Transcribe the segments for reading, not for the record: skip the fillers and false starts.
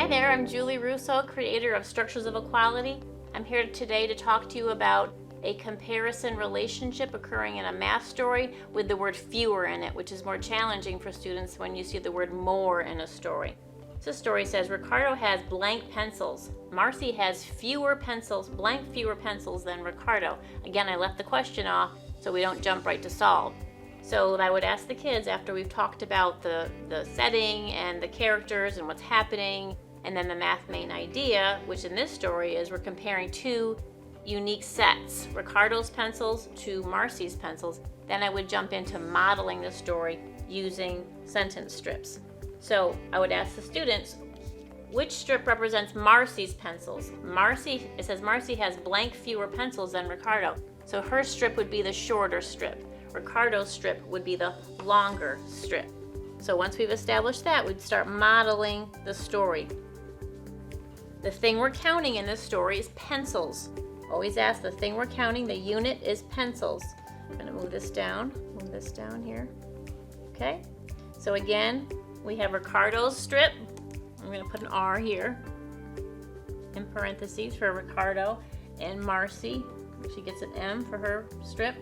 Hi there, I'm Julie Russo, creator of Structures of Equality. I'm here today to talk to you about a comparison relationship occurring in a math story with the word fewer in it, which is more challenging for students when you see the word more in a story. So the story says, Ricardo has blank pencils. Marcy has fewer pencils, blank fewer pencils than Ricardo. Again, I left the question off so we don't jump right to solve. So I would ask the kids after we've talked about the setting and the characters and what's happening, and then the math main idea, which in this story is we're comparing two unique sets, Ricardo's pencils to Marcy's pencils. Then I would jump into modeling the story using sentence strips. So I would ask the students, which strip represents Marcy's pencils? It says Marcy has blank fewer pencils than Ricardo. So her strip would be the shorter strip. Ricardo's strip would be the longer strip. So once we've established that, we'd start modeling the story. The thing we're counting in this story is pencils. Always ask the thing we're counting, the unit is pencils. I'm going to move this down here. Okay, so again, we have Ricardo's strip. I'm going to put an R here in parentheses for Ricardo, and Marcy, she gets an M for her strip.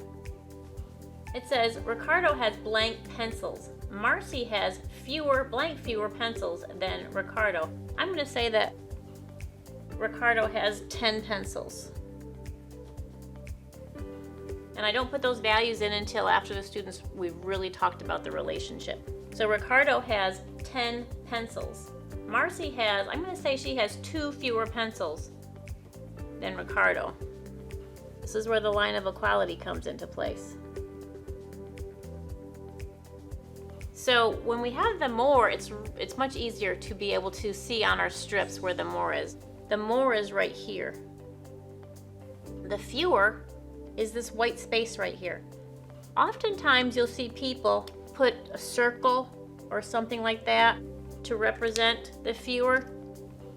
It says Ricardo has blank pencils. Marcy has fewer pencils than Ricardo. I'm going to say that Ricardo has 10 pencils. And I don't put those values in until after the students, we've really talked about the relationship. So Ricardo has 10 pencils. Marcy has, I'm going to say she has 2 fewer pencils than Ricardo. This is where the line of equality comes into place. So when we have the more, it's much easier to be able to see on our strips where the more is. The more is right here. The fewer is this white space right here. Oftentimes you'll see people put a circle or something like that to represent the fewer.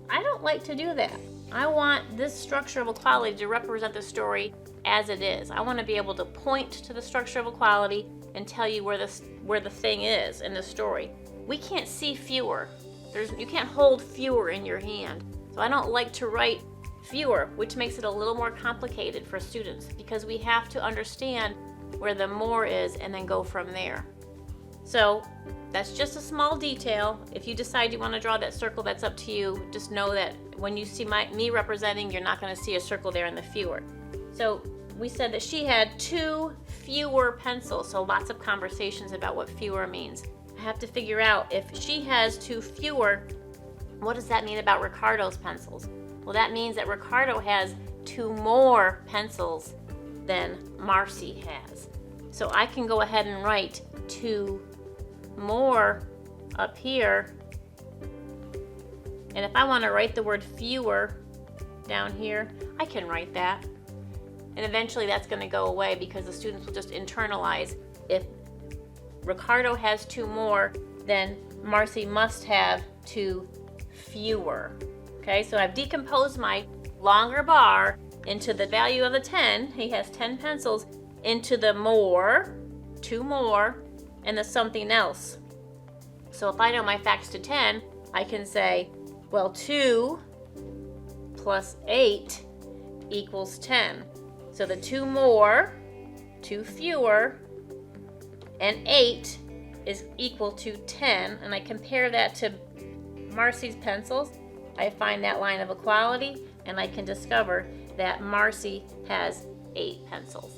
I don't like to do that. I want this structure of equality to represent the story as it is. I want to be able to point to the structure of equality and tell you where the thing is in the story. We can't see fewer. You can't hold fewer in your hand. So I don't like to write fewer, which makes it a little more complicated for students because we have to understand where the more is and then go from there. So that's just a small detail. If you decide you want to draw that circle, that's up to you. Just know that when you see me representing, you're not going to see a circle there in the fewer. So we said that she had 2 fewer pencils, so lots of conversations about what fewer means. I have to figure out if she has 2 fewer, what does that mean about Ricardo's pencils? Well, that means that Ricardo has 2 more pencils than Marcy has. So I can go ahead and write 2 more up here. And if I want to write the word fewer down here, I can write that. And eventually that's going to go away because the students will just internalize if Ricardo has 2 more, then Marcy must have 2 fewer. Okay, so I've decomposed my longer bar into the value of the 10. He has 10 pencils into the more, 2 more, and the something else. So if I know my facts to 10, I can say, well, 2 plus 8 equals 10. So the 2 more, 2 fewer, and 8 is equal to 10. And I compare that to Marcy's pencils. I find that line of equality, and I can discover that Marcy has 8 pencils.